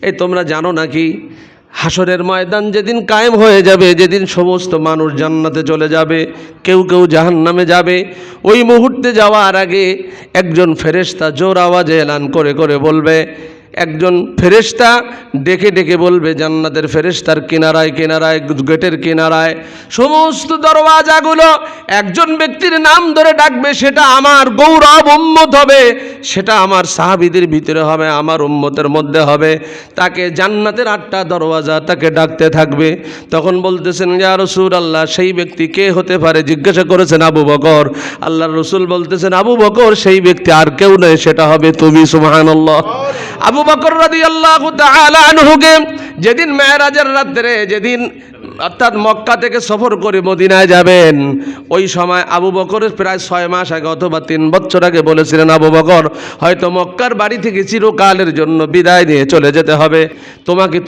এই তোমরা জানো নাকি হাসরের ময়দান যেদিন কায়েম হয়ে যাবে, যেদিন সমস্ত মানুষ জান্নাতে চলে যাবে, কেউ কেউ জাহান্নামে যাবে, ওই মুহূর্তে যাওয়ার আগে একজন ফেরেশতা জোর আওয়াজে এলান করে করে বলবে, একজন ফেরেশতা ডেকে ডেকে বলবে জান্নাতের ফেরেশতার কিনারায় কিনারায়, গেটের কিনারায় সমস্ত দরওয়াজাগুলো একজন ব্যক্তির নাম ধরে ডাকবে, সেটা আমার গৌরব উম্মত হবে, সেটা আমার সাহাবীদের ভিতরে হবে, আমার উম্মতের মধ্যে হবে। তাকে জান্নাতের 8টা দরওয়াজা তাকে ডাকতে থাকবে। তখন বলতেছেন ইয়া রাসূলুল্লাহ, সেই ব্যক্তি কে হতে পারে? জিজ্ঞাসা করেছেন আবু বকর। আল্লাহর রাসূল বলতেছেন আবু বকর সেই ব্যক্তি আর কেউ নয়, সেটা হবে তুমি। সুবহানাল্লাহ। আবু বকর রাদিয়াল্লাহু তাআলা আনহুকে যেদিন মেরাজের রাত্রে, যেদিন অর্থাৎ মক্কা থেকে সফর করে মদিনায় যাবেন, ওই সময় আবু বকরের প্রায় 6 মাস আগে অথবা 3 বছর আগে বলেছিলেন আবু বকর হয়তো মক্কার বাড়ি থেকে চিরকালের জন্য বিদায় নিয়ে চলে যেতে হবে,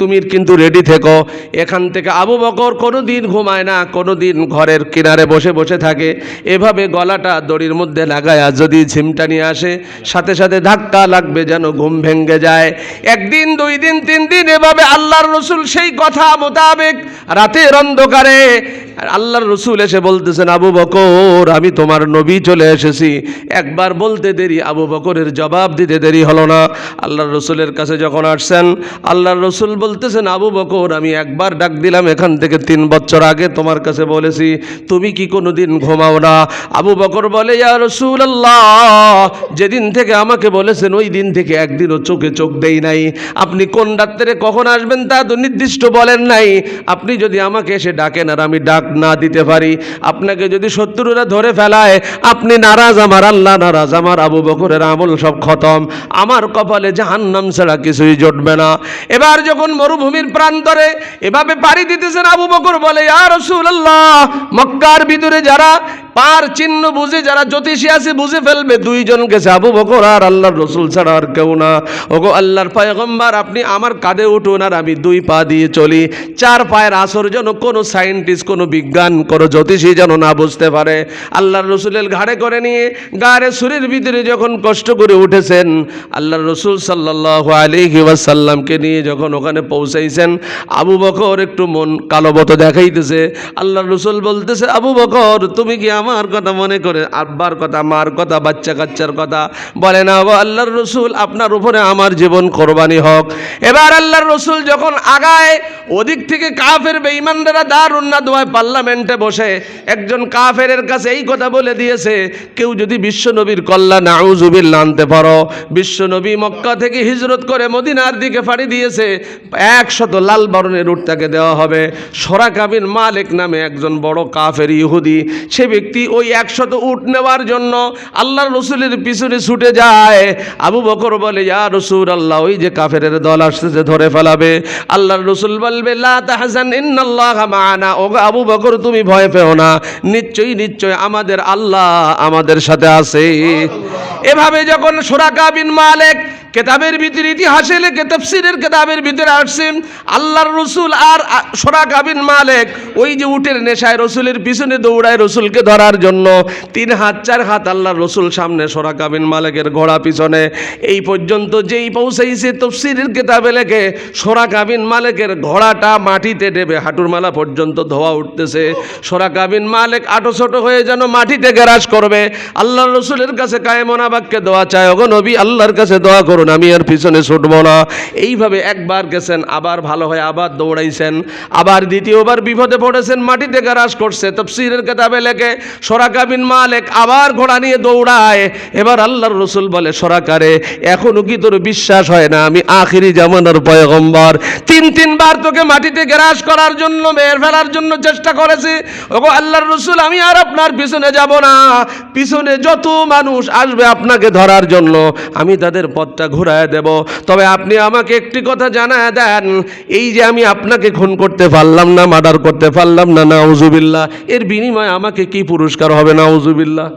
তুমি কিন্তু রেডি থেকো। এখান থেকে আবু বকর কোনো দিন ঘুমায় না, কোনো দিন ঘরের কিনারে বসে বসে থাকে, এভাবে গলাটা দড়ির মধ্যে লাগায়া যদি ঝিমটা নিয়ে আসে সাথে সাথে ধাক্কা লাগবে যেন ঘুম ভেঙে যায়। 1 দিন 2 দিন 3 দিন এভাবে আল্লাহর রাসূল সেই কথা মোতাবেক রাতের অন্ধকারে আল্লাহর রাসূল এসে বলতেছেন আবু বকর আমি তোমার নবী চলে এসেছি। একবার বলতে দেরি, আবু বকরের জবাব দিতে দেরি হলো না। আল্লাহর রাসূলের কাছে যখন আসছেন, আল্লাহর রাসূল বলতেছেন আবু বকর আমি একবার ডাক দিলাম এখান থেকে 3 বছর আগে তোমার কাছে বলেছি, তুমি কি কোনোদিন ঘুমাও না? আবু বকর বলে ইয়া রাসূলুল্লাহ, যেদিন থেকে আমাকে বলেছেন ওই দিন থেকে একদিনও চোখে চোখ দেই নাই। আপনি কোন রাত্রে কখন আসবেন তা তো নির্দিষ্ট বলেন নাই। আপনি যদি আমাকে এসে ডাকেন আর আমি ডাক না দিতে পারি, আপনাকে যদি শত্রুরা ধরে ফেলায়, আপনি নারাজ, আমার আল্লাহ নারাজ, আমার আবু বকরের আমল সব খতম, আমার কপালে জাহান্নাম ছাড়া কিছুই জুটবে না। এবার যখন মরুভূমির প্রান্তরে এভাবে পাড়ি দিতেছেন, আবু বকর বলে ইয়া রাসূলুল্লাহ, মক্কার ভিতরে যারা পার চিহ্ন বুঝে, যারা জ্যোতিষী আছে বুঝে ফেলবে 2 জন গেছে, আবু বকর আর আল্লাহর রাসূল ছাড়া আর কেউ না। ওগো আল্লাহর পয়গম্বর, আপনি আমার কাঁধে উঠুন আর আমি 2 পা দিয়ে চলি। 4 পায়ের আসর যেন কোনো সায়েন্টিস্ট, কোনো বিজ্ঞান, কোনো জ্যোতিষী যেন না বুঝতে পারে। আল্লাহর রাসূলের ঘাড়ে করে নিয়ে গারে সুরের ভিতরে যখন কষ্ট করে উঠেছেন, আল্লাহর রাসূল সাল্লাল্লাহু আলাইহি ওয়াসাল্লামকে নিয়ে যখন ওখানে পৌঁছাইছেন, আবু বকর একটু মন কালোবত দেখাইতেছে। আল্লাহর রাসূল বলতেছে আবু বকর তুমি কি আমার কথা মনে করে আব্বার কথা, মার কথা, বাচ্চা কাচ্চার কথা বলে না? আল্লাহর রাসূল আপনার উপরে আমার জীবন কোরবানি হোক। এবার আল্লাহর রাসূল যখন আগায়, ওদিক থেকে কাফের বেঈমানরা দারুন নাদওয়ায় পার্লামেন্টে বসে একজন কাফেরের কাছে এই কথা বলে দিয়েছে, কেউ যদি বিশ্বনবীর কল্লা নাউজুবিল্লাহ আনতে পারো, বিশ্বনবী মক্কা থেকে হিজরত করে মদিনার দিকে পাড়ি দিয়েছে, 100 লাল বরণের উট তাকে দেওয়া হবে। সরাকা বিন মালিক নামে একজন বড় কাফের ইহুদি, সে ব্যক্তি ওই 100 উট নেওয়ার জন্য আল্লাহর রাসূলের পিছনে ছুটে যায়। আবু বকর বলে ইয়া রাসূলুল্লাহ, ওই যে কাফেরের দল আসছে ধরে ফেলাবে। আল্লাহর রাসূল বলবে লা তাহজান ইন্নাল্লাহা মা'ানা, ও আবু বকর তুমি ভয় পেও না, নিশ্চয়ই নিশ্চয়ই আমাদের আল্লাহ আমাদের সাথে আছে। এভাবে যখন সরাকা বিন মালিক কেতাবের ভিতরে, ইতিহাসে লেখে তাফসীরের কেতাবের ভিতরে আসছেন, আল্লাহর রাসূল আর সরাকা বিন মালিক ওই যে উটের নেশায় রাসূলের পিছনে দৌড়ায় রাসূলকে ধরার জন্য। 3 হাত 4 হাত আল্লাহর রাসূল সামনে, সরাকা বিন মালিকের ঘোড়া পিছনে। এই পর্যন্ত যেই পৌঁছাইছে তাফসীরের কেতাবে লেখে সরাকা বিন মালিকের ঘোড়াটা মাটিতে ডেবে হাঁটুর মালা পর্যন্ত ধোয়া উঠতেছে। সরাকা বিন মালিক আটোছোটো হয়ে যেন মাটিতে গ্রাস করবে। আল্লাহর রাসূলের কাছে কায়েমনা বাক্যে দোয়া চায়, ওগো নবী আল্লাহর কাছে দোয়া করুন আমি আর পিছনে ছুটবো না। এইভাবে একবার গেছেন, আবার ভালো হয় আবার দৌড়াইছেন, আবার দ্বিতীয়বার বিপদে পড়েছেন, মাটিতে গ্রাস করছে। তাফসীরের কিতাবে লেখে সরাকা বিন মালিক আবার ঘোড়া নিয়ে দৌড়ায়। এবার আল্লাহর রাসূল বলে সরাকারে, এখনো কি তোর বিশ্বাস হয় না আমি আখিরি জামানার পয়গম্বর? 3 বার তোকে মাটিতে গ্রাস করার জন্য, মেরে ফেলার জন্য চেষ্টা করেছি। ওগো আল্লাহর রাসূল আমি আর আপনার পিছনে যাব না, পিছনে যত মানুষ আসবে আপনাকে ধরার জন্য আমি তাদের পথটা ঘুরায় দেব। তবে আপনি আমাকে একটি কথা জানায় দেন, এই যে আমি আপনাকে খুন করতে পারলাম না, মার্ডার করতে পারলাম না, নাউজুবিল্লাহ, এর বিনিময়ে আমাকে কি পুরস্কার হবে? নাউজুবিল্লাহ,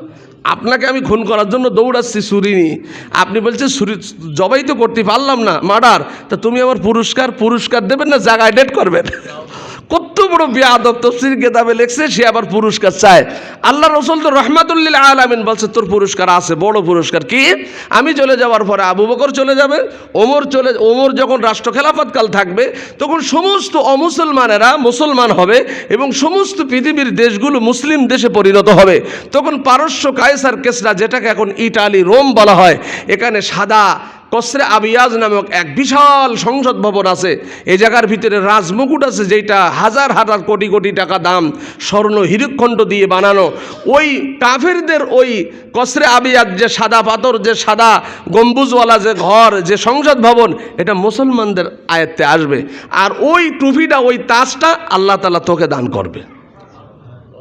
আপনাকে আমি খুন করার জন্য দৌড়াচ্ছি, ছুরি নিয়ে, আপনি বলছেন ছুরি জবাই তো করতে পারলাম না, মার্ডার, তা তুমি আমার পুরস্কার দেবেন না জায়গায় ডেট করবেন? কত বড় বেয়াদব, তাফসীর কিতাবে লেখছে, সে আবার পুরস্কার চায়। আল্লাহ রাসূল তো রাহমাতুল আলামিন বলছে তোর পুরস্কার আছে, বড় পুরস্কার। কি? আমি চলে যাওয়ার পরে আবু বকর চলে যাবে, ওমর যখন রাষ্ট্র খেলাফতকাল থাকবে তখন সমস্ত অমুসলমানেরা মুসলমান হবে এবং সমস্ত পৃথিবীর দেশগুলো মুসলিম দেশে পরিণত হবে। তখন পারস্য কায়সার কেসরা, যেটাকে এখন ইটালি রোম বলা হয়, এখানে সাদা কসরে আবিয়াজ নামক এক বিশাল সংসদ ভবন আছে। এই জায়গার ভিতরে রাজমুকুট আছে, যেটা হাজার হাজার কোটি কোটি টাকা দাম, স্বর্ণ হীরকখণ্ড দিয়ে বানানো। ওই কাফেরদের ওই কসরে আবিয়াজ, যে সাদা পাথর, যে সাদা গম্বুজওয়ালা যে ঘর, যে সংসদ ভবন, এটা মুসলমানদের আয়ত্তে আসবে। আর ওই টুপিটা, ওই তাজটা আল্লাহ তাআলা তোকে দান করবে।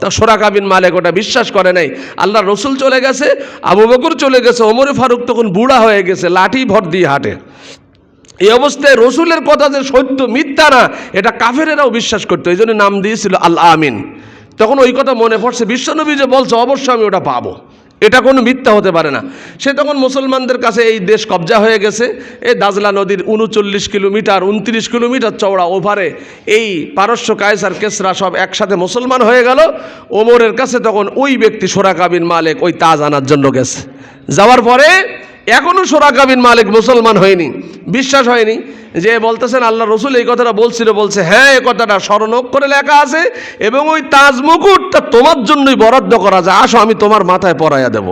তা সুরাকা বিন মালিক ওটা বিশ্বাস করে নাই। আল্লাহ রসুল চলে গেছে, আবু বকর চলে গেছে, ওমর ফারুক তখন বুড়া হয়ে গেছে, লাঠি ভর দিয়ে হাঁটে। এই অবস্থায় রসুলের কথা যে সত্য মিথ্যা না, এটা কাফেরেরাও বিশ্বাস করতো, এই জন্য নাম দিয়েছিল আল আমিন। তখন ওই কথা মনে পড়ছে, বিশ্বনবী যে বলছে অবশ্যই আমি ওটা পাবো, এটা কোনো মিথ্যা হতে পারে না। সে তখন মুসলমানদের কাছে এই দেশ কবজা হয়ে গেছে। এই দাজলা নদীর 39 কিলোমিটার 29 কিলোমিটার চওড়া ওভারে এই পারস্য কায়সার কেসরা সব একসাথে মুসলমান হয়ে গেল। ওমরের কাছে তখন ওই ব্যক্তি সুরাকা বিন মালিক ওই তাজ আনার জন্য গেছে। যাওয়ার পরে এখনও সুরাকা বিন মালিক মুসলমান হয়নি, বিশ্বাস হয়নি। যে বলতেছেন আল্লাহ রসুল এই কথাটা বলছিল, বলছে হ্যাঁ এই কথাটা স্মরণ করে লেখা আছে এবং ওই তাজ মুকুটটা তোমার জন্যই বরাদ্দ করা যায়, আসো আমি তোমার মাথায় পরাইয়া দেব।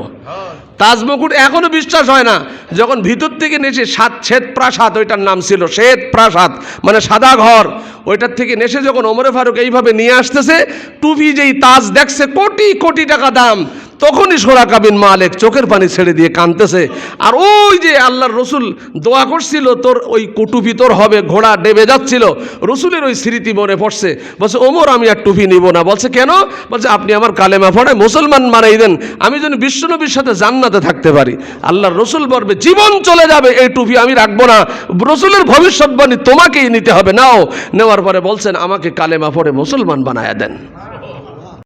তাজ মুকুট এখনো বিশ্বাস হয় না। যখন ভিতর থেকে নেচে শ্বেত প্রাসাদ, ওইটার নাম ছিল শ্বেত প্রাসাদ, মানে সাদা ঘর, ওইটার থেকে নেচে যখন ওমরে ফারুক এইভাবে নিয়ে আসতেছে, টুপি যেই তাজ দেখছে কোটি কোটি টাকা দাম, তখনই সুরাকা বিন মালিক চোখের পানি ছেড়ে দিয়ে কাঁদতেছে। আর ওই যে আল্লাহর রসুল দোয়া করছিল তোর ওই টুপি তোর হবে, ঘোড়া ডেবে যাচ্ছিল, রসুলের ওই স্মৃতি মনে পড়ছে। বলছে ওমর আমি আর টুপি নিব না। বলছে কেন? বলছে আপনি আমার কালেমা পড়ে মুসলমান বানাই দেন, আমি যেন বিশ্বনবীর সাথে জান্নাতে থাকতে পারি। আল্লাহর রসুল বলবে জীবন চলে যাবে এই টুপি আমি রাখবো না, রসুলের ভবিষ্যৎবাণী তোমাকেই নিতে হবে। নাও। নেওয়ার পরে বলছেন আমাকে কালেমা পড়ে মুসলমান বানায়া দেন।